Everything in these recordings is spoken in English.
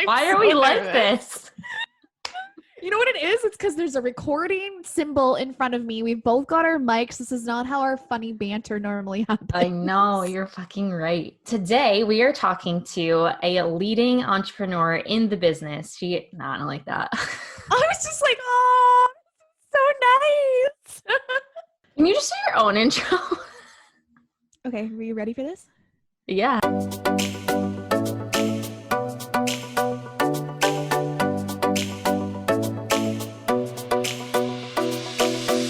Why are we like this? You know what it is? It's because there's a recording symbol in front of me. We've both got our mics. This is not how our funny banter normally happens. I know, you're fucking right. Today, we are talking to a leading entrepreneur in the business. I don't like that. I was just like, oh, so nice. Can you just do your own intro? Okay, were you ready for this? Yeah.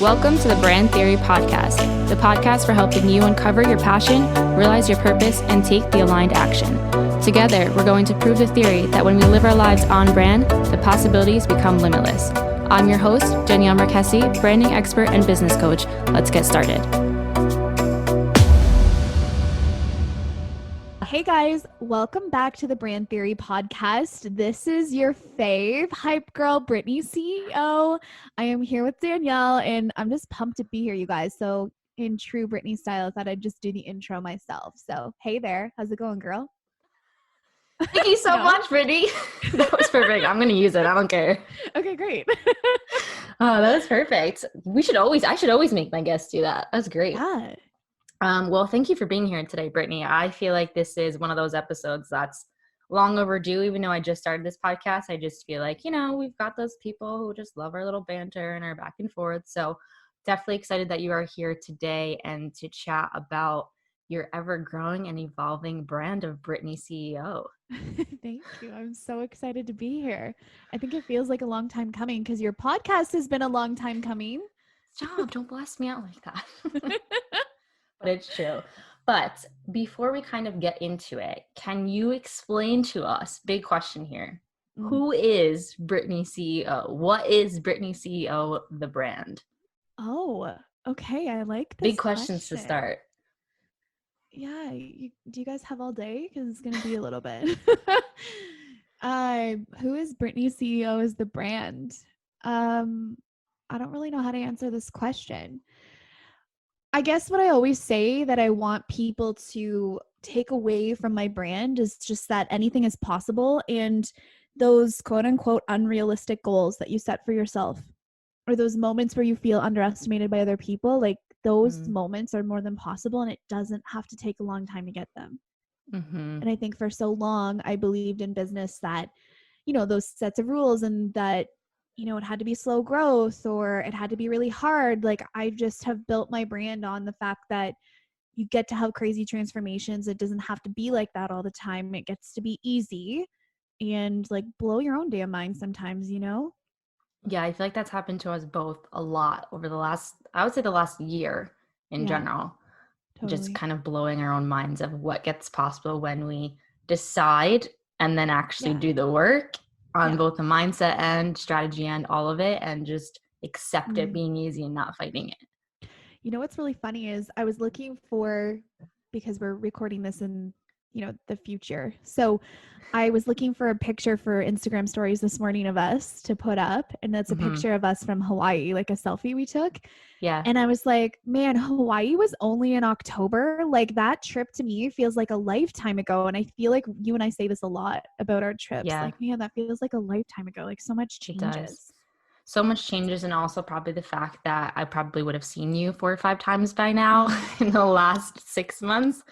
Welcome to the Brand Theory Podcast, the podcast for helping you uncover your passion, realize your purpose, and take the aligned action. Together, we're going to prove the theory that when we live our lives on brand, the possibilities become limitless. I'm your host, Danielle Marquesi, branding expert and business coach. Let's get started. Hey guys, welcome back to the Brand Theory Podcast. This is your fave hype girl, Brittney CEO. I am here with Danielle and I'm just pumped to be here, you guys. So in true Brittney style, I thought I'd just do the intro myself. So hey there, how's it going, girl? Thank you so much, Brittney. That was perfect. I'm going to use it. I don't care. Okay, great. Oh, that was perfect. I should always make my guests do that. That's great. Yeah. Well, thank you for being here today, Brittney. I feel like this is one of those episodes that's long overdue. Even though I just started this podcast, I just feel like, we've got those people who just love our little banter and our back and forth. So definitely excited that you are here today and to chat about your ever-growing and evolving brand of Brittney CEO. Thank you. I'm so excited to be here. I think it feels like a long time coming because your podcast has been a long time coming. Stop, don't blast me out like that. But it's true. But before we kind of get into it, can you explain to us, big question here, who is Brittney CEO? What is Brittney CEO, the brand? Oh, okay. I like this big questions to start. Yeah. Do you guys have all day? Because it's going to be a little bit. Who is Brittney CEO as the brand? I don't really know how to answer this question. I guess what I always say that I want people to take away from my brand is just that anything is possible, and those quote unquote unrealistic goals that you set for yourself or those moments where you feel underestimated by other people, like those moments are more than possible, and it doesn't have to take a long time to get them. And I think for so long I believed in business that, those sets of rules and that it had to be slow growth or it had to be really hard. Like I just have built my brand on the fact that you get to have crazy transformations. It doesn't have to be like that all the time. It gets to be easy and like blow your own damn mind sometimes, Yeah, I feel like that's happened to us both a lot over the last year in general. Totally. Just kind of blowing our own minds of what gets possible when we decide and then actually do the work on both the mindset and strategy and all of it, and just accept it being easy and not fighting it. What's really funny is I was looking for, because we're recording this in, the future. So I was looking for a picture for Instagram stories this morning of us to put up. And that's a picture of us from Hawaii, like a selfie we took. Yeah. And I was like, man, Hawaii was only in October. Like that trip to me feels like a lifetime ago. And I feel like you and I say this a lot about our trips. Yeah. Like, man, that feels like a lifetime ago. Like so much changes. So much changes, and also probably the fact that I probably would have seen you 4 or 5 times by now in the last 6 months.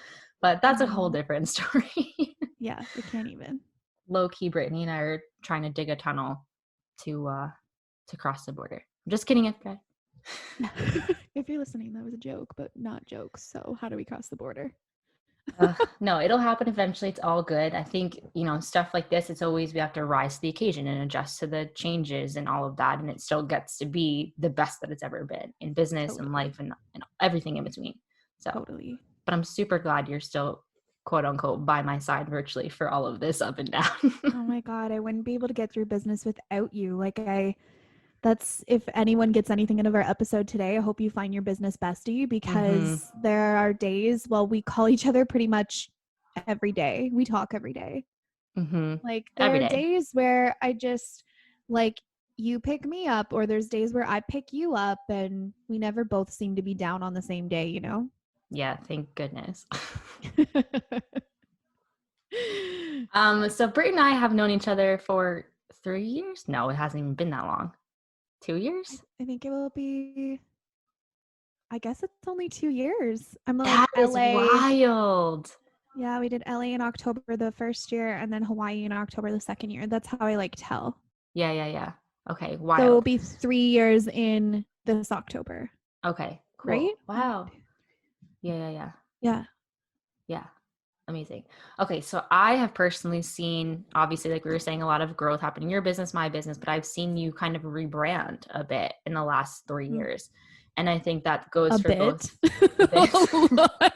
But that's a whole different story. Yeah, we can't even. Low-key, Brittney and I are trying to dig a tunnel to cross the border. I'm just kidding, okay? If you're listening, that was a joke, but not jokes. So how do we cross the border? No, it'll happen eventually. It's all good. I think, stuff like this, it's always we have to rise to the occasion and adjust to the changes and all of that. And it still gets to be the best that it's ever been in business and life and everything in between. So, totally. But I'm super glad you're still, quote unquote, by my side virtually for all of this up and down. Oh my God, I wouldn't be able to get through business without you. That's if anyone gets anything out of our episode today, I hope you find your business bestie, because there are days, we call each other pretty much every day. We talk every day. Like there are days where I just you pick me up, or there's days where I pick you up, and we never both seem to be down on the same day, Yeah, thank goodness. So Britt and I have known each other for 3 years. No, it hasn't even been that long. 2 years? I think it will be, I guess it's only 2 years. I'm like That is LA. wild. Yeah, we did LA in October the first year and then Hawaii in October the second year. That's how I like tell. Yeah. Okay, So it'll wild. be 3 years in this October. Okay, cool. Right? Wow. Yeah. Yeah. Yeah. Amazing. Okay, so I have personally seen, obviously, like we were saying, a lot of growth happen in your business, my business, but I've seen you kind of rebrand a bit in the last 3 years. And I think that goes for both. A bit. What?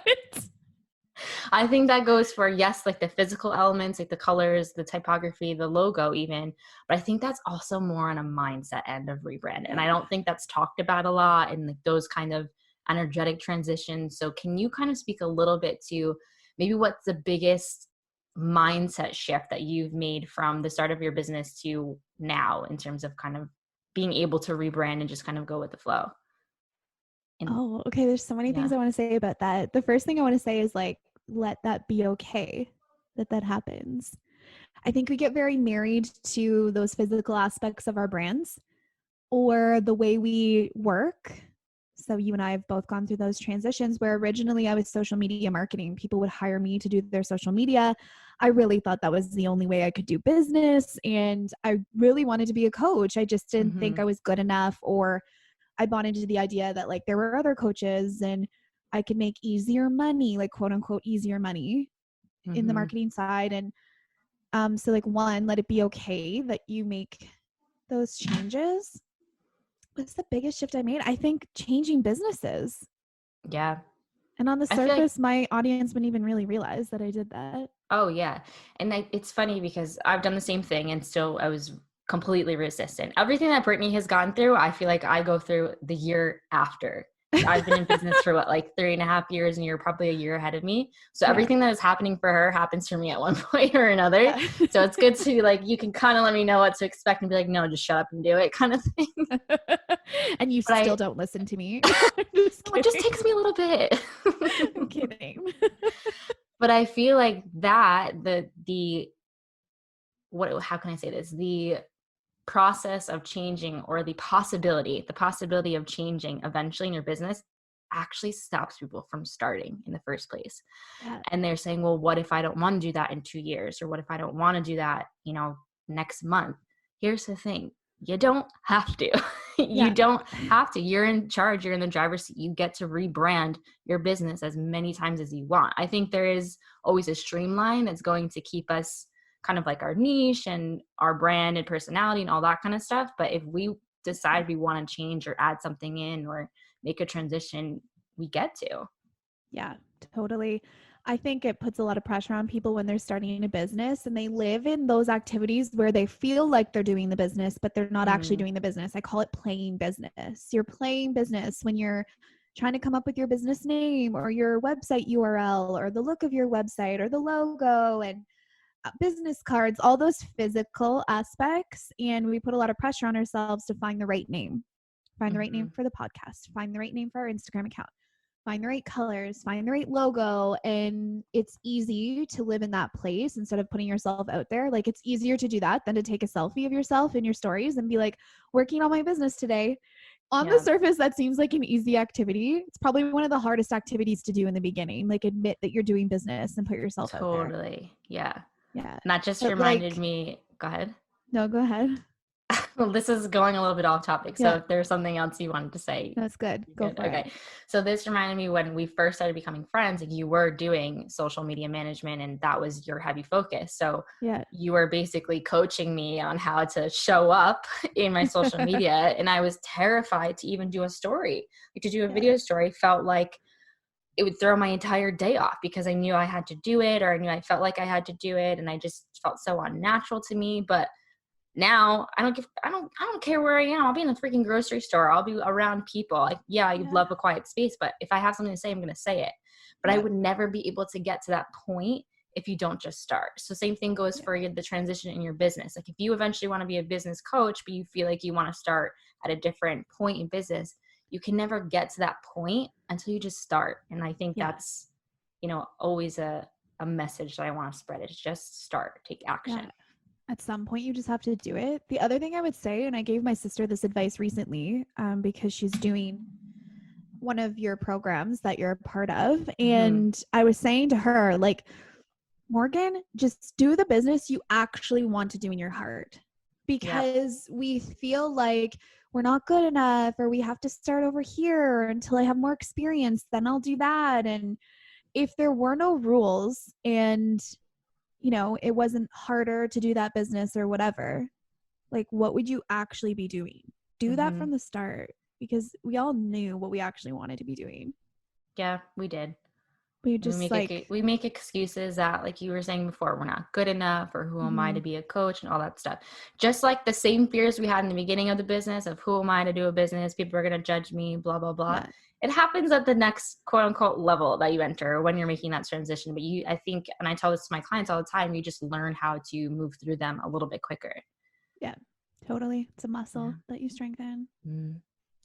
I think that goes for, yes, like the physical elements, like the colors, the typography, the logo even. But I think that's also more on a mindset end of rebrand. And I don't think that's talked about a lot in like those kind of energetic transitions. So can you kind of speak a little bit to maybe what's the biggest mindset shift that you've made from the start of your business to now in terms of kind of being able to rebrand and just kind of go with the flow? Oh, okay. There's so many things I want to say about that. The first thing I want to say is like, let that be okay that happens. I think we get very married to those physical aspects of our brands or the way we work. So you and I have both gone through those transitions where originally I was social media marketing. People would hire me to do their social media. I really thought that was the only way I could do business. And I really wanted to be a coach. I just didn't think I was good enough, or I bought into the idea that like there were other coaches and I could make easier money, like quote unquote easier money in the marketing side. And so like one, let it be okay that you make those changes. What's the biggest shift I made? I think changing businesses. Yeah. And on the surface, my audience wouldn't even really realize that I did that. Oh, yeah. And it's funny because I've done the same thing and still I was completely resistant. Everything that Brittney has gone through, I feel like I go through the year after. I've been in business for like 3.5 years and you're probably a year ahead of me. So everything that is happening for her happens for me at one point or another. Yeah. So it's good to like, you can kind of let me know what to expect and be like, no, just shut up and do it kind of thing. And you still don't listen to me. It just takes me a little bit. I'm kidding. But I feel like that how can I say this? The process of changing, or the possibility of changing eventually in your business actually stops people from starting in the first place. Yeah. And they're saying, well, what if I don't want to do that in 2 years? Or what if I don't want to do that, next month? Here's the thing. You don't have to. You don't have to. You're in charge. You're in the driver's seat. You get to rebrand your business as many times as you want. I think there is always a streamline that's going to keep us kind of like our niche and our brand and personality and all that kind of stuff. But if we decide we want to change or add something in or make a transition, we get to. Yeah, totally. I think it puts a lot of pressure on people when they're starting a business and they live in those activities where they feel like they're doing the business, but they're not actually doing the business. I call it playing business. You're playing business when you're trying to come up with your business name or your website URL or the look of your website or the logo and business cards, all those physical aspects. And we put a lot of pressure on ourselves to find the right name, find the right name for the podcast, find the right name for our Instagram account, find the right colors, find the right logo. And it's easy to live in that place instead of putting yourself out there. Like it's easier to do that than to take a selfie of yourself in your stories and be like, working on my business today. On the surface, that seems like an easy activity. It's probably one of the hardest activities to do in the beginning. Like admit that you're doing business and put yourself out there. Totally. Yeah. Yeah. And that just reminded me, go ahead. No, go ahead. Well, this is going a little bit off topic. So if there's something else you wanted to say. That's good. Go for it. So this reminded me when we first started becoming friends, like you were doing social media management and that was your heavy focus. So you were basically coaching me on how to show up in my social media. And I was terrified to even do a story. Like to do a video story felt like it would throw my entire day off because I knew I had to do it, or I knew I felt like I had to do it. And I just felt so unnatural to me. But now I don't care where I am. I'll be in the freaking grocery store. I'll be around people. I love a quiet space, but if I have something to say, I'm going to say it. But I would never be able to get to that point if you don't just start. So same thing goes for the transition in your business. Like if you eventually want to be a business coach, but you feel like you want to start at a different point in business, you can never get to that point until you just start. And I think that's, always a a message that I want to spread. It's just start, take action. Yeah. At some point, you just have to do it. The other thing I would say, and I gave my sister this advice recently because she's doing one of your programs that you're a part of. And I was saying to her, like, Morgan, just do the business you actually want to do in your heart. Because we feel like we're not good enough, or we have to start over here until I have more experience, then I'll do that. And if there were no rules and, you know, it wasn't harder to do that business or whatever, like, what would you actually be doing? Do that from the start, because we all knew what we actually wanted to be doing. Yeah, we did. We just we make excuses that, like you were saying before, we're not good enough, or who am I to be a coach, and all that stuff. Just like the same fears we had in the beginning of the business of who am I to do a business, people are going to judge me, blah, blah, blah. Yeah. It happens at the next quote unquote level that you enter when you're making that transition. But I think, and I tell this to my clients all the time, you just learn how to move through them a little bit quicker. Yeah, totally. It's a muscle that you strengthen.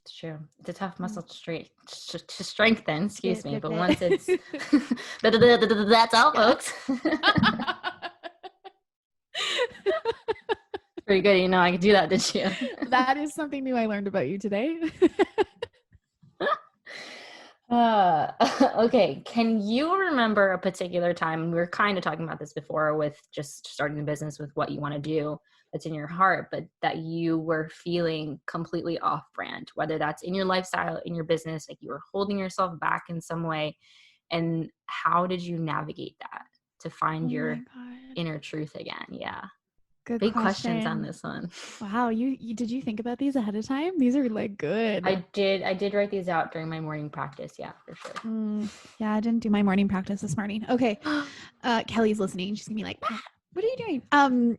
It's true. It's a tough muscle to strengthen, excuse me. But once it's, that's all, folks. Pretty good. You know, I could do that, did you? That is something new I learned about you today. Okay. Can you remember a particular time, and we were kind of talking about this before with just starting the business with what you want to do that's in your heart, but that you were feeling completely off brand, whether that's in your lifestyle, in your business, like you were holding yourself back in some way, and how did you navigate that to find your inner truth again? Yeah. Good Big question. questions on this one. Wow. You did you think about these ahead of time? These are like good. I did write these out during my morning practice. Yeah, for sure. Yeah, I didn't do my morning practice this morning. Okay. Kelly's listening. She's gonna be like, what are you doing?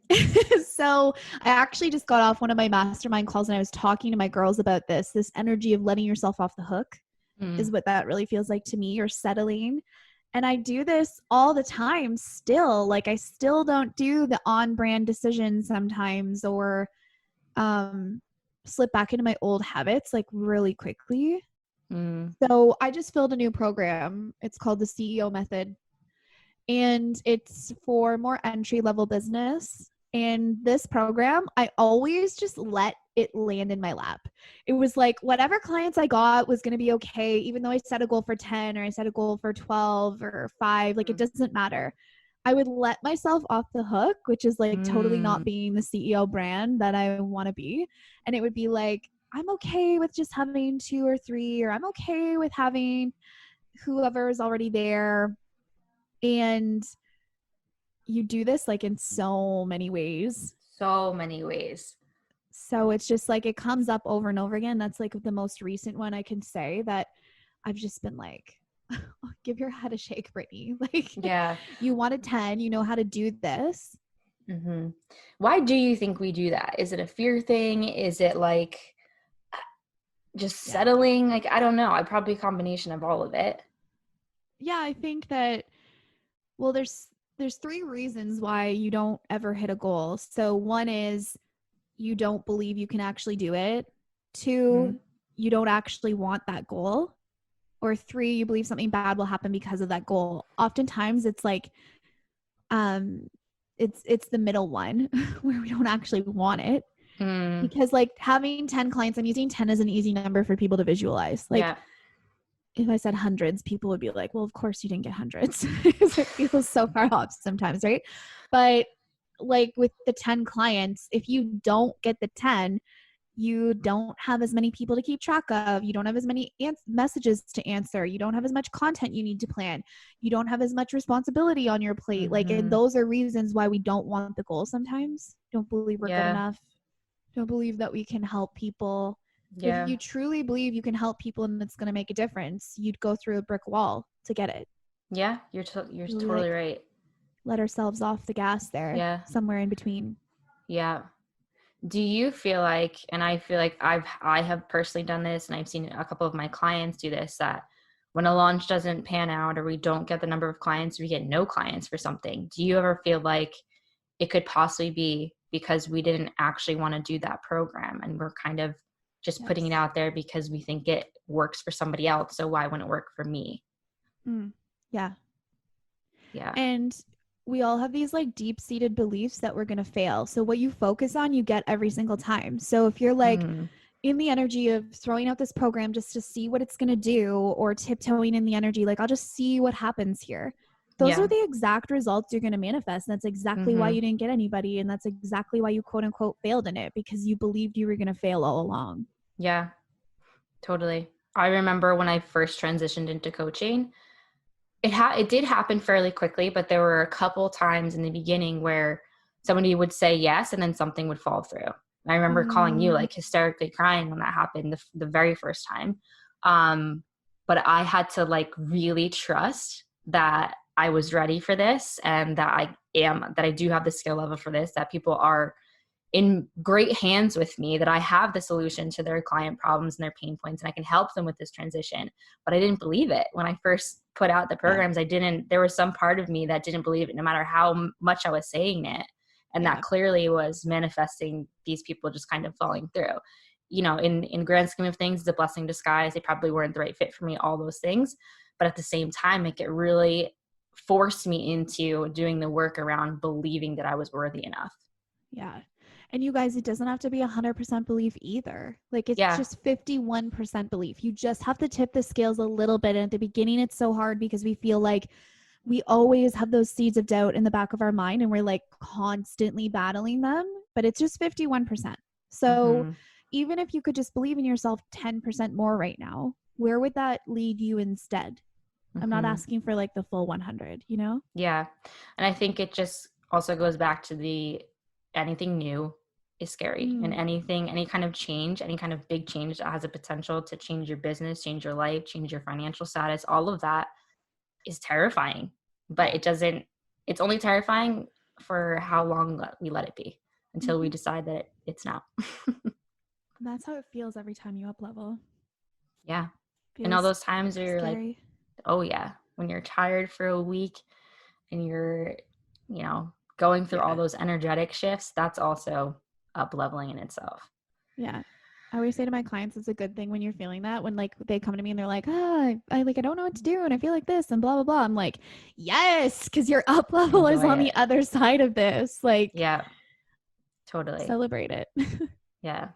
So I actually just got off one of my mastermind calls, and I was talking to my girls about this energy of letting yourself off the hook is what that really feels like to me, or settling. And I do this all the time still. Like, I still don't do the on-brand decisions sometimes, or slip back into my old habits like really quickly. So I just filled a new program. It's called the CEO Method. And it's for more entry-level business. And this program, I always just let it land in my lap. It was like whatever clients I got was going to be okay, even though I set a goal for 10 or I set a goal for 12 or 5. Like, it doesn't matter. I would let myself off the hook, which is like totally not being the CEO brand that I want to be. And it would be like, I'm okay with just having 2 or 3, or I'm okay with having whoever is already there. And you do this like in so many ways. So many ways. So it's just like it comes up over and over again. That's like the most recent one I can say that I've just been like, give your head a shake, Brittney. Like, yeah, you wanted 10, you know how to do this. Why do you think we do that? Is it a fear thing? Is it like just settling? Like, I don't know. I'd probably a combination of all of it. Yeah, I think that, well, there's 3 reasons why you don't ever hit a goal. So one is you don't believe you can actually do it. 2, you don't actually want that goal. Or 3, you believe something bad will happen because of that goal. Oftentimes it's like, it's the middle one where we don't actually want it. Because like having 10 clients, I'm using 10 as an easy number for people to visualize. Like, if I said hundreds, people would be like, well, of course you didn't get hundreds. It feels so far off sometimes, right? But like with the 10 clients, if you don't get the 10, you don't have as many people to keep track of. You don't have as many messages to answer. You don't have as much content you need to plan. You don't have as much responsibility on your plate. Like, and those are reasons why we don't want the goal sometimes. Don't believe we're good enough. Don't believe that we can help people. If you truly believe you can help people and it's going to make a difference, you'd go through a brick wall to get it. Yeah, you're totally right. Let ourselves off the gas there. Yeah. Somewhere in between. Yeah. Do you feel like, and I feel like I have personally done this, and I've seen a couple of my clients do this, that when a launch doesn't pan out, or we don't get the number of clients, or we get no clients for something, do you ever feel like it could possibly be because we didn't actually want to do that program, and we're kind of just putting it out there because we think it works for somebody else, so why wouldn't it work for me? Yeah. Yeah. And we all have these like deep-seated beliefs that we're going to fail. So what you focus on, you get every single time. So if you're like in the energy of throwing out this program just to see what it's going to do, or tiptoeing in the energy, like I'll just see what happens here. Those are the exact results you're going to manifest. And that's exactly why you didn't get anybody. And that's exactly why you quote unquote failed in it, because you believed you were going to fail all along. Yeah, totally. I remember when I first transitioned into coaching, it did happen fairly quickly, but there were a couple times in the beginning where somebody would say yes and then something would fall through. I remember calling you like hysterically crying when that happened the very first time. But I had to like really trust that I was ready for this, and that I do have the skill level for this, that people are in great hands with me, that I have the solution to their client problems and their pain points, and I can help them with this transition. But I didn't believe it when I first put out the programs. There was some part of me that didn't believe it, no matter how much I was saying it. And that clearly was manifesting these people just kind of falling through. You know, in grand scheme of things, it's a blessing in disguise. They probably weren't the right fit for me, all those things. But at the same time, it really forced me into doing the work around believing that I was worthy enough. Yeah. And you guys, it doesn't have to be 100% belief either. Like it's just 51% belief. You just have to tip the scales a little bit. And at the beginning, it's so hard because we feel like we always have those seeds of doubt in the back of our mind, and we're like constantly battling them, but it's just 51%. So even if you could just believe in yourself 10% more right now, where would that lead you instead? I'm not asking for like the full 100, you know? Yeah. And I think it just also goes back to anything new is scary, and any kind of change, any kind of big change that has a potential to change your business, change your life, change your financial status, all of that is terrifying. But it's only terrifying for how long we let it be, until we decide that it's not. That's how it feels every time you up level. Yeah. And all those times where you're like, oh yeah, when you're tired for a week and you're, going through all those energetic shifts, that's also up leveling in itself. Yeah. I always say to my clients, it's a good thing when you're feeling that, when like they come to me and they're like, I don't know what to do, and I feel like this and blah, blah, blah. I'm like, yes, because your up level is on the other side of this. Like, yeah, totally. Celebrate it. Yeah.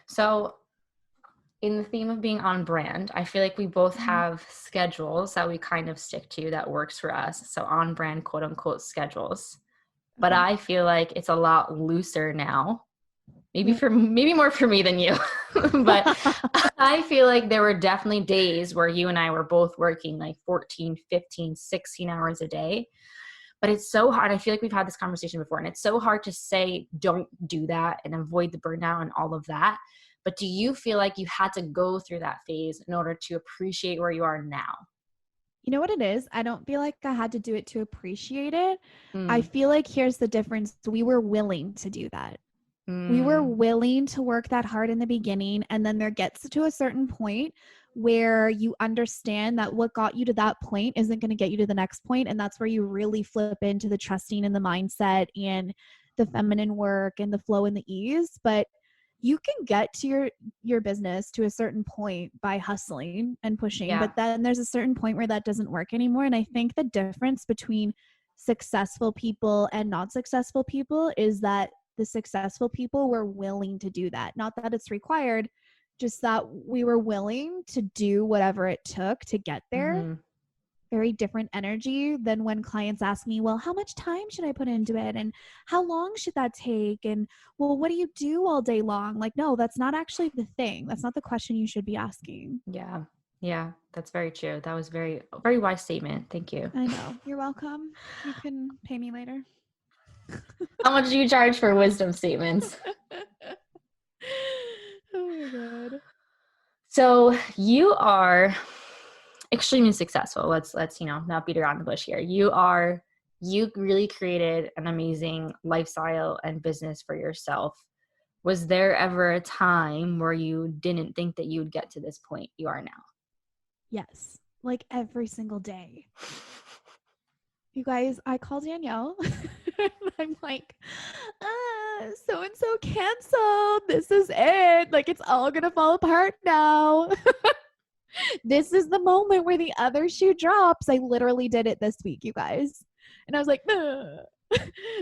So in the theme of being on brand, I feel like we both have schedules that we kind of stick to that works for us. So on brand, quote unquote, schedules. But I feel like it's a lot looser now. Maybe more for me than you. But I feel like there were definitely days where you and I were both working like 14, 15, 16 hours a day. But it's so hard. I feel like we've had this conversation before, and it's so hard to say, don't do that and avoid the burnout and all of that. But do you feel like you had to go through that phase in order to appreciate where you are now? You know what it is? I don't feel like I had to do it to appreciate it. I feel like here's the difference. We were willing to do that. We were willing to work that hard in the beginning, and then there gets to a certain point where you understand that what got you to that point isn't going to get you to the next point. And that's where you really flip into the trusting and the mindset and the feminine work and the flow and the ease. But you can get to your business to a certain point by hustling and pushing, but then there's a certain point where that doesn't work anymore. And I think the difference between successful people and not successful people is that the successful people were willing to do that. Not that it's required, just that we were willing to do whatever it took to get there. Very different energy than when clients ask me, well, how much time should I put into it? And how long should that take? And well, what do you do all day long? Like, no, that's not actually the thing. That's not the question you should be asking. Yeah. Yeah, that's very true. That was very, very wise statement. Thank you. I know. You're welcome. You can pay me later. How much do you charge for wisdom statements? Oh my God. So you are extremely successful. Let's not beat around the bush here. You really created an amazing lifestyle and business for yourself. Was there ever a time where you didn't think that you would get to this point you are now? Yes. Like every single day. You guys, I call Danielle. I'm like, so-and-so canceled. This is it. Like, it's all going to fall apart now. This is the moment where the other shoe drops. I literally did it this week, you guys. And I was like,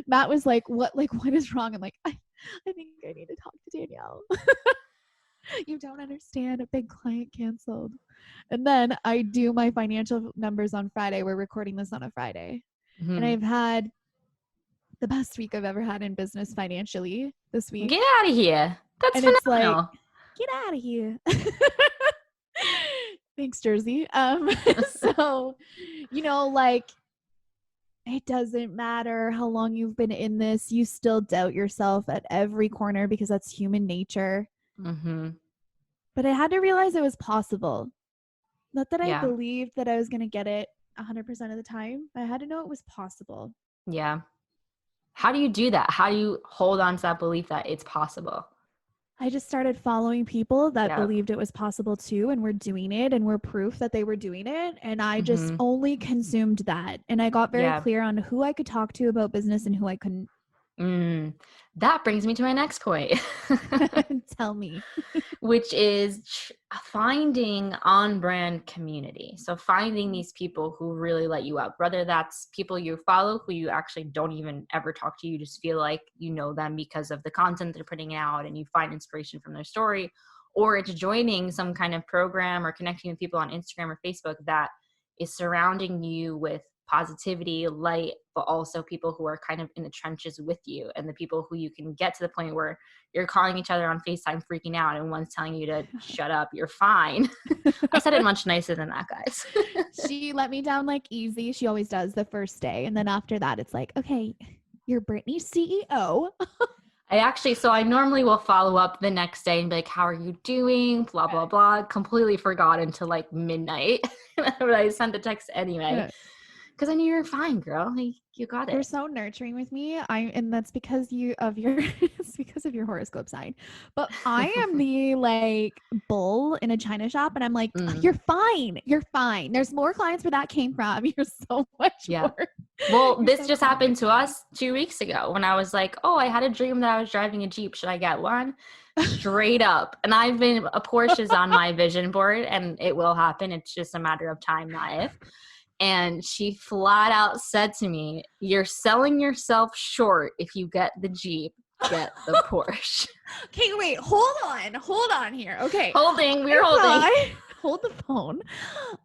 Matt was like, what is wrong? I'm like, I think I need to talk to Danielle. You don't understand. A big client canceled. And then I do my financial numbers on Friday. We're recording this on a Friday. Mm-hmm. And I've had the best week I've ever had in business financially this week. Get out of here. That's and phenomenal. It's like, get out of here. Thanks, Jersey. So, like, it doesn't matter how long you've been in this. You still doubt yourself at every corner because that's human nature. Mm-hmm. But I had to realize it was possible. Not that I believed that I was going to get it 100% of the time. But I had to know it was possible. Yeah. How do you do that? How do you hold on to that belief that it's possible? I just started following people that believed it was possible too, and were doing it, and were proof that they were doing it. And I just only consumed that. And I got very clear on who I could talk to about business and who I couldn't. That brings me to my next point. Tell me. Which is finding on-brand community. So finding these people who really light you up, whether that's people you follow who you actually don't even ever talk to, you just feel like you know them because of the content they're putting out and you find inspiration from their story, or it's joining some kind of program or connecting with people on Instagram or Facebook that is surrounding you with positivity, light, but also people who are kind of in the trenches with you, and the people who you can get to the point where you're calling each other on FaceTime freaking out and one's telling you to shut up, you're fine. I said it much nicer than that, guys. She let me down like easy. She always does the first day. And then after that, it's like, okay, you're Brittney's CEO. I normally will follow up the next day and be like, how are you doing? Blah, blah, blah. Completely forgot until like midnight. But I sent the text anyway. Because I knew you were fine, girl. Like, you got it. You're so nurturing with me. And that's because it's because of your horoscope sign. But I am the like bull in a china shop, and I'm like, you're fine. You're fine. There's more clients where that came from. You're so much more. Well, this just happened to us 2 weeks ago when I was like, oh, I had a dream that I was driving a Jeep. Should I get one? Straight up. And a Porsche is on my vision board, and it will happen. It's just a matter of time, not if. And she flat out said to me, you're selling yourself short if you get the Jeep, get the Porsche. Okay, wait, hold on here. Okay. We're holding. Hold the phone.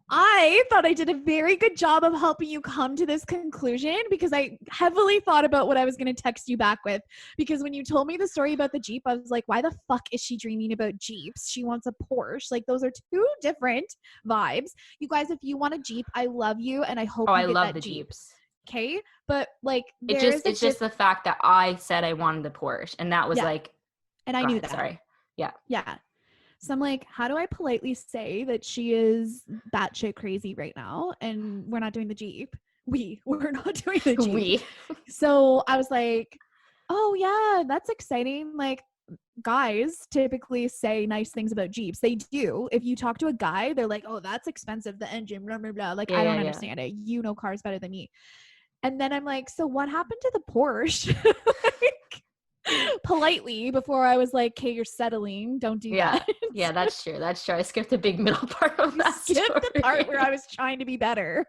I thought I did a very good job of helping you come to this conclusion, because I heavily thought about what I was going to text you back with. Because when you told me the story about the Jeep, I was like, why the fuck is she dreaming about Jeeps? She wants a Porsche. Like, those are two different vibes. You guys, if you want a Jeep, I love you, and I hope you get love that the Jeep. Jeeps. Okay, but like, it's just the fact that I said I wanted the Porsche, and that was like, and I knew that. Sorry. Yeah. So I'm like, how do I politely say that she is batshit crazy right now, and we're not doing the Jeep? We're not doing the Jeep. So I was like, oh yeah, that's exciting. Like, guys typically say nice things about Jeeps. They do. If you talk to a guy, they're like, oh, that's expensive, the engine, blah, blah, blah. Like, I don't understand it. You know cars better than me. And then I'm like, so what happened to the Porsche? Politely, before I was like, okay, you're settling. Don't do that. Yeah, that's true. I skipped the big middle part of that story. Skipped the part where I was trying to be better.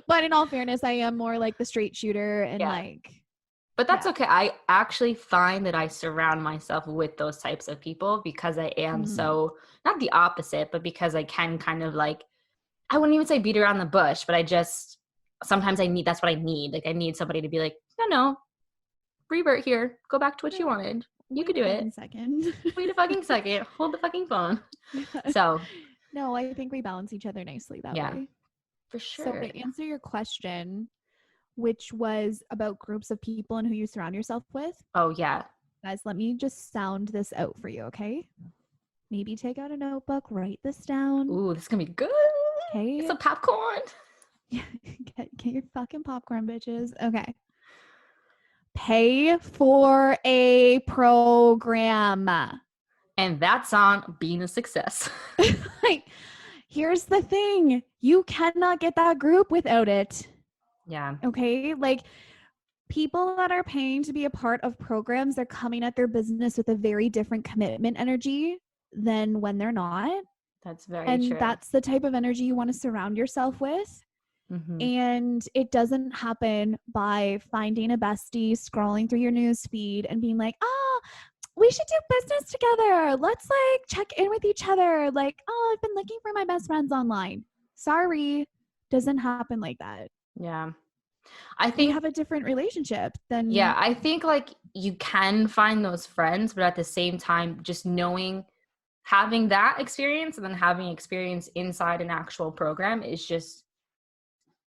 But in all fairness, I am more like the straight shooter and But that's okay. I actually find that I surround myself with those types of people because I am so, not the opposite, but because I can kind of like, I wouldn't even say beat around the bush, but sometimes that's what I need. Like, I need somebody to be like, no, revert here. Go back to what you wanted. You could do it. Wait a fucking second. Hold the fucking phone. So. No, I think we balance each other nicely that way. For sure. So to answer your question, which was about groups of people and who you surround yourself with. Oh, yeah. Guys, let me just sound this out for you, okay? Maybe take out a notebook, write this down. Ooh, this is going to be good. Okay. Get some popcorn. Yeah, get your fucking popcorn, bitches. Okay. Pay for a program. And that's on being a success. Like, here's the thing. You cannot get that group without it. Yeah. Okay. Like, people that are paying to be a part of programs, they're coming at their business with a very different commitment energy than when they're not. That's very And true. that's the type of energy you want to surround yourself with. Mm-hmm. And it doesn't happen by finding a bestie, scrolling through your news feed and being like, oh, we should do business together. Let's like check in with each other. Like, oh, I've been looking for my best friends online. Sorry, doesn't happen like that. Yeah. I We think have a different relationship than Yeah, I think like you can find those friends, but at the same time, just knowing, having that experience and then having experience inside an actual program is just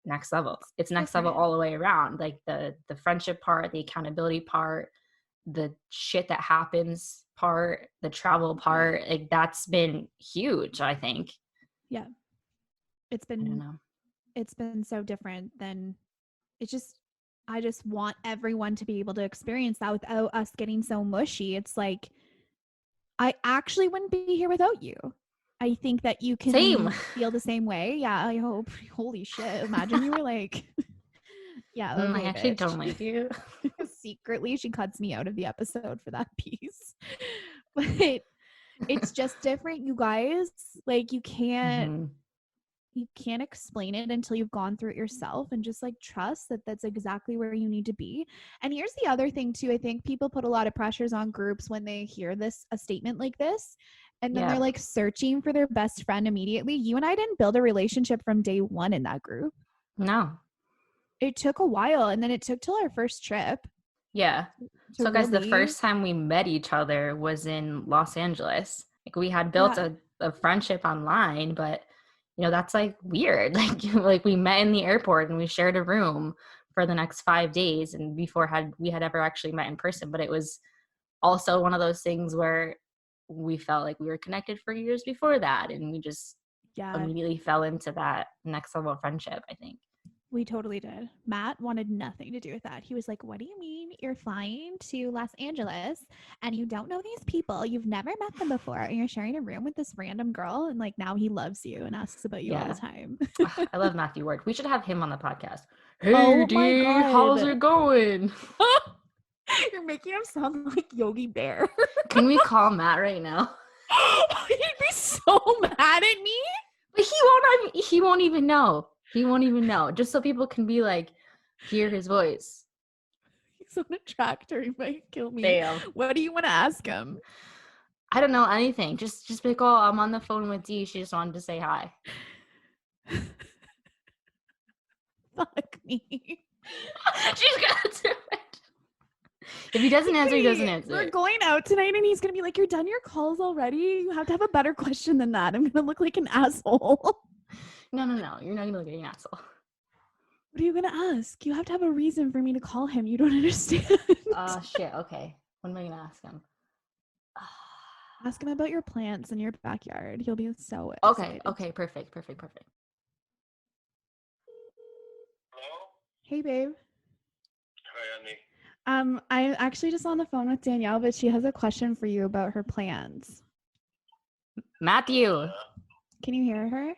next level. It's next level different. all the way around. Like the friendship part, the accountability part, the shit that happens part, the travel part, like that's been huge, I think. Yeah. I don't know. It's been so different than I just want everyone to be able to experience that without us getting so mushy. It's like, I actually wouldn't be here without you. I think that you can Same. feel the same way. Yeah, I hope. Holy shit. Imagine you were like, yeah, okay, I actually bitch. don't like you. Secretly, she cuts me out of the episode for that piece. But it's just different, you guys. Like, you can't explain it until you've gone through it yourself, and just like trust that that's exactly where you need to be. And here's the other thing too. I think people put a lot of pressures on groups when they hear a statement like this, and then they're like searching for their best friend immediately. You and I didn't build a relationship from day one in that group. No. It took a while, and then it took till our first trip. Yeah. So guys, the first time we met each other was in Los Angeles. Like we had built a friendship online, but that's like weird. Like we met in the airport and we shared a room for the next 5 days, and before we had ever actually met in person. But it was also one of those things where we felt like we were connected for years before that, and we just immediately fell into that next level of friendship, I think. We totally did. Matt wanted nothing to do with that. He was like, what do you mean you're flying to Los Angeles and you don't know these people? You've never met them before, and you're sharing a room with this random girl, and like now he loves you and asks about you all the time. I love Matthew Ward. We should have him on the podcast. Hey, D, how's it going? You're making him sound like Yogi Bear. Can we call Matt right now? He'd be so mad at me. But he won't even know. He won't even know. Just so people can be like, hear his voice. He's on a tractor. He might kill me. Damn. What do you want to ask him? I don't know, anything. Just be like, oh, I'm on the phone with Dee. She just wanted to say hi. Fuck me. She's gonna do it. If he doesn't answer, he doesn't answer. We're going out tonight, and he's gonna be like, you're done your calls already? You have to have a better question than that. I'm gonna look like an asshole. No. You're not gonna look like an asshole. What are you gonna ask? You have to have a reason for me to call him. You don't understand. Oh, shit. Okay. What am I gonna ask him? Ask him about your plants in your backyard. He'll be so excited. excited. Okay. Perfect. Hello? Hey, babe. Hi, Andy. I'm actually just on the phone with Danielle, but she has a question for you about her plans. Matthew. Can you hear her?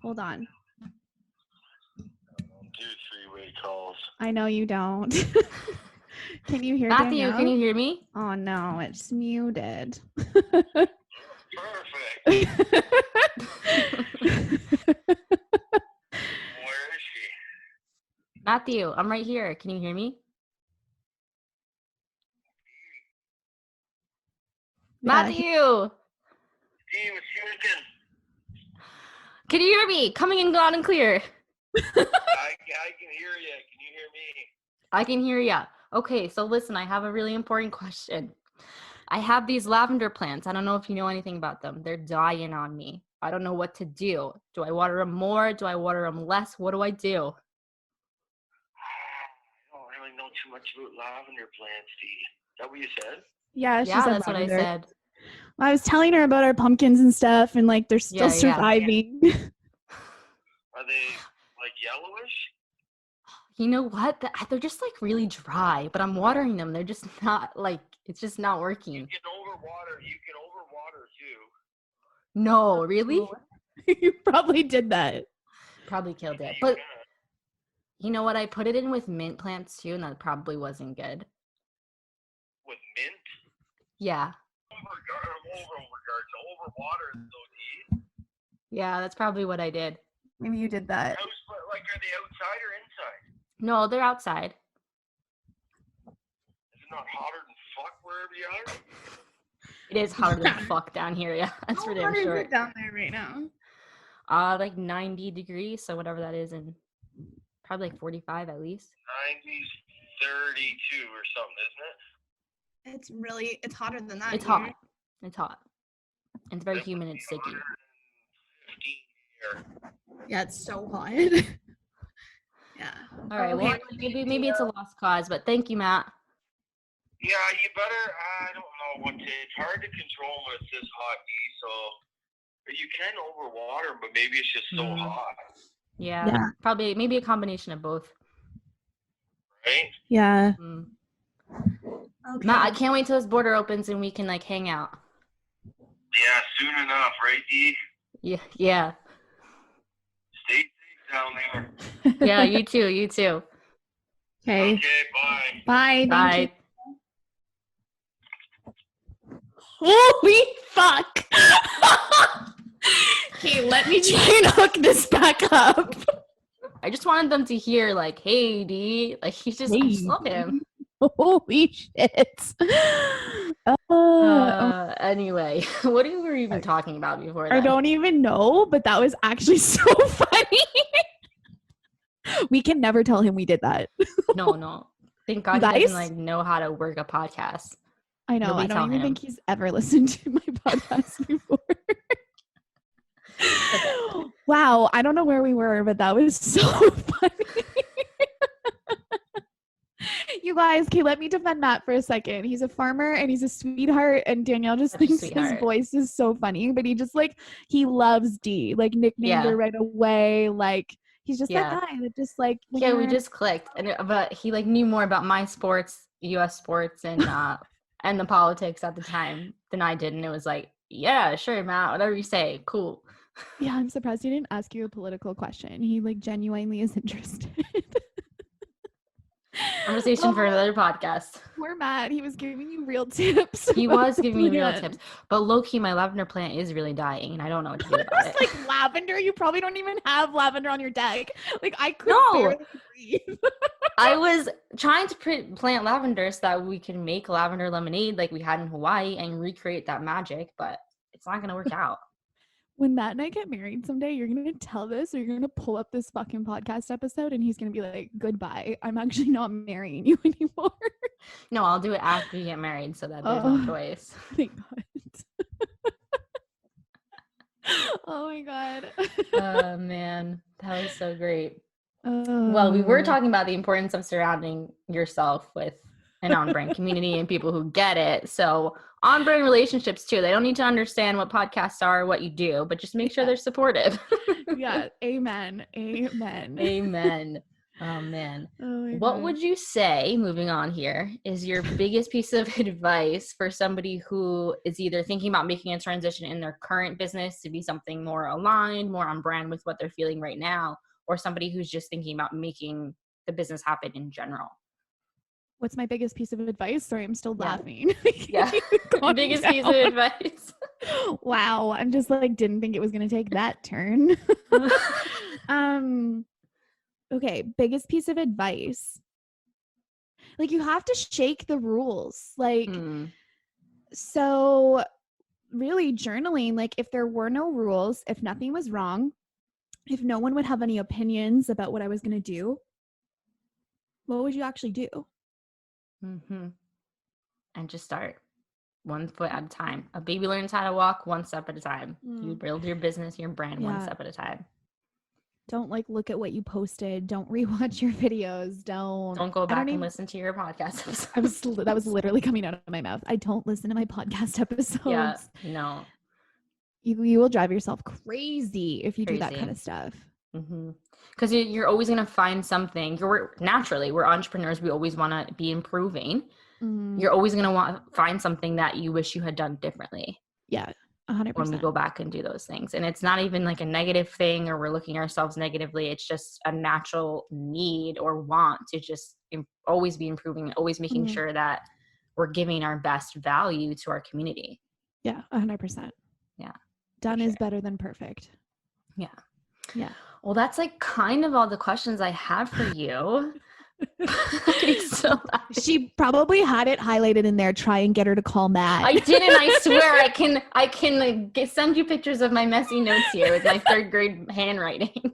Hold on. Do three-way calls. I know you don't. Can you hear Matthew, Danielle? can you hear me? Oh, no, it's muted. Perfect. Where is she? Matthew, I'm right here. Can you hear me? Matthew! Hey, what's you looking? Can you hear me? Coming in loud and clear. I can hear you. Can you hear me? I can hear ya. Okay, so listen, I have a really important question. I have these lavender plants. I don't know if you know anything about them. They're dying on me. I don't know what to do. Do I water them more? Do I water them less? What do I do? I don't really know too much about lavender plants, Dee. Is that what you said? Yeah, That's what I said. I was telling her about our pumpkins and stuff, and like they're still surviving. Are they like yellowish? You know what? They're just like really dry, but I'm watering them. They're just not like, it's just not working. You can overwater too. No, really? You probably did that. Probably killed it. But you know what? I put it in with mint plants too, and that probably wasn't good. With mint? Yeah. Overwater, so Dee. Yeah, that's probably what I did. Maybe you did that. Like, are they outside or inside? No, they're outside. Is it not hotter than fuck wherever you are? It is hotter than fuck down here. Yeah, that's for damn sure. Down there right now? Like 90 degrees, so whatever that is, and probably like 45 at least. 90s, 32 or something, isn't it? It's hotter than that. It's hot. It's hot. And it's very humid and sticky. 115 here. Yeah, it's so hot. Yeah. All right. Well, maybe it's a lost cause, but thank you, Matt. Yeah, you better. I don't know what to. It's hard to control when it's this hot, so you can overwater, but maybe it's just so hot. Yeah. Probably maybe a combination of both. Right? Yeah. Okay. Matt, I can't wait till this border opens and we can like hang out. Yeah, soon enough, right, D? Yeah. Stay safe down there. Yeah, you too. Okay. Okay, bye. Bye. Holy fuck. Okay, let me try and hook this back up. I just wanted them to hear like, hey, D. Like, I just love him. Holy shit. Anyway, what were we even talking about before that? I don't even know, but that was actually so funny. We can never tell him we did that. No. Thank God he doesn't like know how to work a podcast. I know. I don't even think he's ever listened to my podcast before. Wow. I don't know where we were, but that was so funny. You guys, okay, let me defend Matt for a second. He's a farmer and he's a sweetheart, and Danielle just thinks his voice is so funny, but he just he loves D, like nicknamed her right away. Like he's just that guy that just like we just clicked, but he like knew more about my sports, U.S. sports, and and the politics at the time than I did, and it was like, yeah, sure, Matt, whatever you say, cool. Yeah, I'm surprised he didn't ask you a political question. He like genuinely is interested. Conversation for another podcast. Poor Matt. He was giving you real tips. He was giving me real tips. But low-key, my lavender plant is really dying, and I don't know what to do about it. Like lavender? You probably don't even have lavender on your deck. Like I could barely breathe. I was trying to plant lavender so that we can make lavender lemonade like we had in Hawaii and recreate that magic, but it's not going to work out. When Matt and I get married someday, you're going to tell this, or you're going to pull up this fucking podcast episode and he's going to be like, goodbye. I'm actually not marrying you anymore. No, I'll do it after you get married so that there's no choice. Thank God. Oh my God. Oh man, that was so great. Well, we were talking about the importance of surrounding yourself with an on-brand community and people who get it. So on-brand relationships too. They don't need to understand what podcasts are or what you do, but just make sure they're supportive. Yeah. Amen. Oh man. What would you say, moving on here, is your biggest piece of advice for somebody who is either thinking about making a transition in their current business to be something more aligned, more on brand with what they're feeling right now, or somebody who's just thinking about making the business happen in general? What's my biggest piece of advice? Sorry, I'm still laughing. Yeah. Biggest piece of advice. Wow. I'm just like, didn't think it was going to take that turn. Okay. Biggest piece of advice. Like you have to shake the rules. Like, so really journaling, like if there were no rules, if nothing was wrong, if no one would have any opinions about what I was going to do, what would you actually do? And just start one foot at a time. A baby learns how to walk one step at a time. You build your business, your brand one step at a time. Don't like look at what you posted. Don't rewatch your videos. Don't go back and listen to your podcast episodes. That was literally coming out of my mouth. I don't listen to my podcast episodes. Yeah, no. You will drive yourself crazy if you do that kind of stuff. Because you're always going to find something. We're entrepreneurs. We always want to be improving. You're always going to find something that you wish you had done differently. Yeah, 100%. When we go back and do those things. And it's not even like a negative thing or we're looking at ourselves negatively. It's just a natural need or want to just always be improving, always making sure that we're giving our best value to our community. Yeah, 100%. Yeah. Done is better than perfect. Yeah. Well, that's like kind of all the questions I had for you. So She probably had it highlighted in there. Try and get her to call Matt. I didn't. I swear. I can send you pictures of my messy notes here with my 3rd grade handwriting.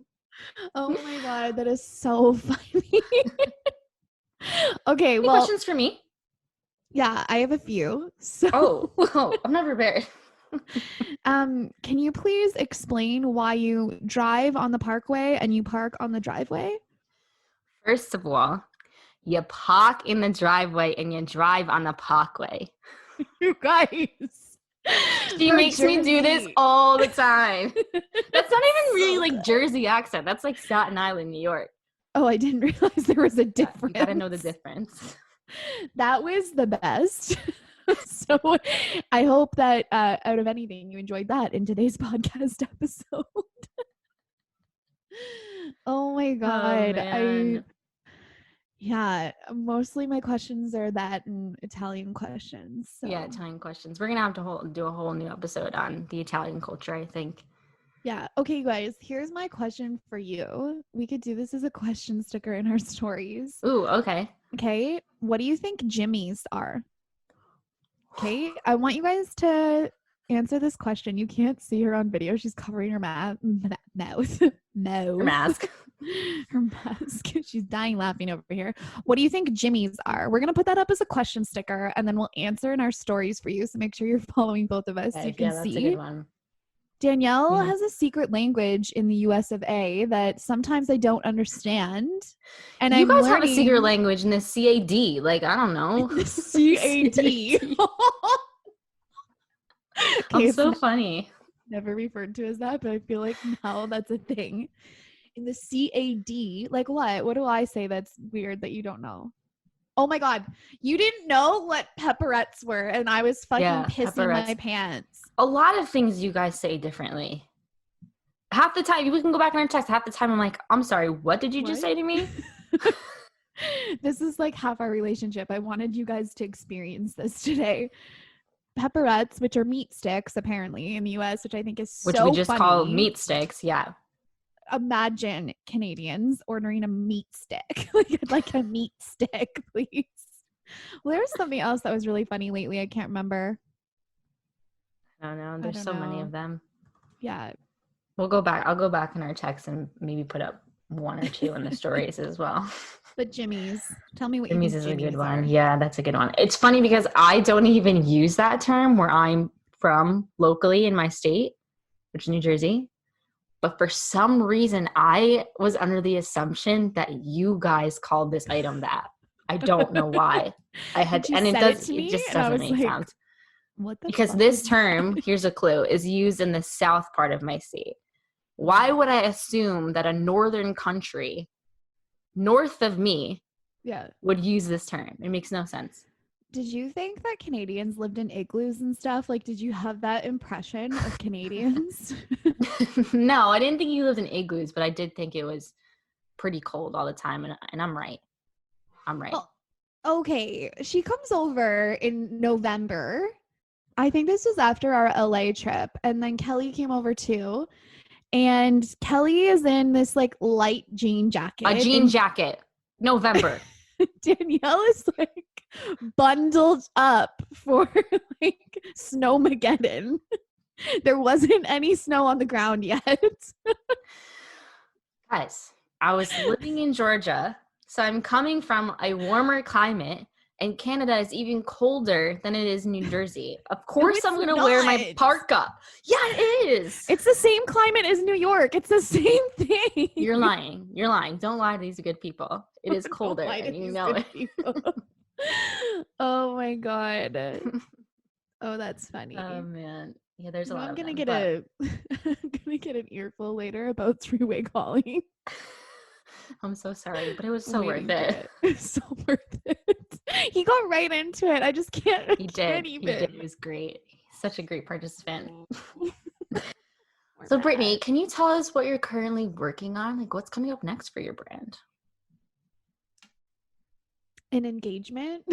Oh my God, that is so funny. Okay, Any well, questions for me? yeah, I have a few. So, I'm not prepared. can you please explain why you drive on the parkway and you park on the driveway? First of all, you park in the driveway and you drive on the parkway. You guys. She makes me do this all the time. That's not even really like Jersey accent. That's like Staten Island, New York. Oh, I didn't realize there was a difference. You gotta know the difference. That was the best. So I hope that out of anything, you enjoyed that in today's podcast episode. Oh my God. Yeah, mostly my questions are that and Italian questions. So. Yeah, Italian questions. We're gonna have to do a whole new episode on the Italian culture, I think. Yeah. Okay, guys, here's my question for you. We could do this as a question sticker in our stories. Ooh, okay. Okay. What do you think Jimmys are? Okay. I want you guys to answer this question. You can't see her on video. She's covering her mouth. Her mask. Her mask. She's dying laughing over here. What do you think Jimmys are? We're going to put that up as a question sticker and then we'll answer in our stories for you. So make sure you're following both of us so you can that's see. a good one. Danielle has a secret language in the US of A that sometimes I don't understand. And you guys have a secret language in the CAD. Like, I don't know. The CAD. Okay, so funny. Never referred to as that, but I feel like now that's a thing. In the CAD, like what? What do I say that's weird that you don't know? Oh my God. You didn't know what pepperettes were, and I was fucking pissing my pants. A lot of things you guys say differently. Half the time, we can go back in our text. Half the time, I'm like, I'm sorry, what did you just say to me? This is like half our relationship. I wanted you guys to experience this today. Pepperettes, which are meat sticks, apparently, in the US, which I think is so funny. Which we just call meat sticks, yeah. Imagine Canadians ordering a meat stick. like a meat stick, please. Well, there was something else that was really funny lately. I can't remember. I don't know. There's so many of them. Yeah. We'll go back. I'll go back in our text and maybe put up 1 or 2 in the stories as well. But Jimmy's. Tell me what Jimmy's you think is a good are. one. Yeah, that's a good one. It's funny because I don't even use that term where I'm from locally in my state, which is New Jersey. But for some reason, I was under the assumption that you guys called this item that. I don't know why. It just doesn't make sense. What the because fuck this term, here's a clue, is used in the south part of my state. Why would I assume that a northern country north of me would use this term? It makes no sense. Did you think that Canadians lived in igloos and stuff? Like, did you have that impression of Canadians? No, I didn't think you lived in igloos, but I did think it was pretty cold all the time, and I'm right. Well, okay, she comes over in November. I think this was after our LA trip, and then Kelly came over too. And Kelly is in this like light jean jacket. A jean jacket. November. Danielle is like bundled up for like snowmageddon. There wasn't any snow on the ground yet. Guys, I was living in Georgia, so I'm coming from a warmer climate, and Canada is even colder than it is in New Jersey. Of course I'm going to wear my parka. Yeah, it is. It's the same climate as New York. It's the same thing. You're lying. Don't lie to these good people. It is colder, and you know it. Oh my God. Oh, that's funny. Oh man. Yeah, there's a lot of them. I'm gonna get an earful later about three-way calling. I'm so sorry, but it was so worth it. It's so worth it. He got right into it. I just can't. He did. It was great. He's such a great participant. So Brittney, can you tell us what you're currently working on? Like, what's coming up next for your brand? An engagement.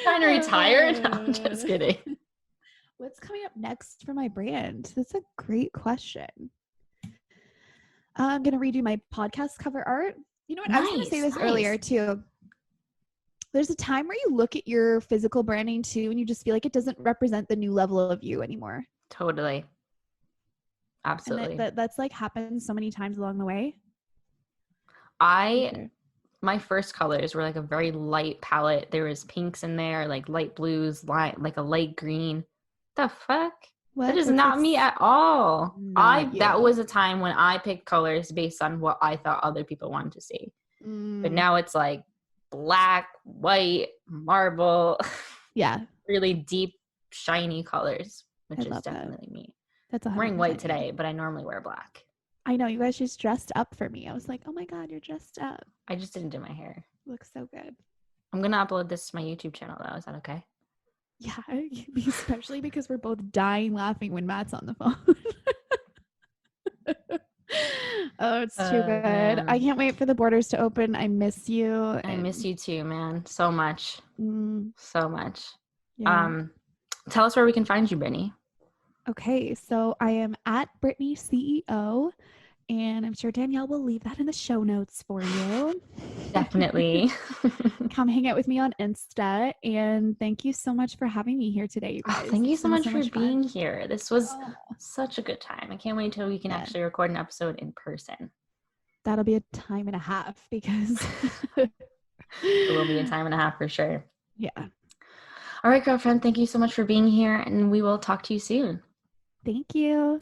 Trying to retire? No, I'm just kidding. What's coming up next for my brand? That's a great question. I'm going to redo my podcast cover art. You know what? I was going to say this earlier too. There's a time where you look at your physical branding too, and you just feel like it doesn't represent the new level of you anymore. Totally. Absolutely. And that's like happened so many times along the way. My first colors were like a very light palette. There was pinks in there, like light blues, like a light green. The fuck? What? That is not me at all. That was a time when I picked colors based on what I thought other people wanted to see. But now it's like black, white, marble. Yeah. Really deep, shiny colors, which is definitely me. I'm wearing white today, but I normally wear black. I know. You guys just dressed up for me. I was like, oh my God, you're dressed up. I just didn't do my hair. Looks so good. I'm going to upload this to my YouTube channel, though. Is that okay? Yeah, especially because we're both dying laughing when Matt's on the phone. Oh, it's too good. Man. I can't wait for the borders to open. I miss you. I miss you too, man. So much. So much. Yeah. Tell us where we can find you, Brittney. Okay, so I am at Brittney CEO, and I'm sure Danielle will leave that in the show notes for you. Definitely. Come hang out with me on Insta, and thank you so much for having me here today, you guys. Oh, thank you so much for being here. This was such a good time. I can't wait till we can actually record an episode in person. That'll be a time and a half because it will be a time and a half for sure. Yeah. All right, girlfriend. Thank you so much for being here, and we will talk to you soon. Thank you.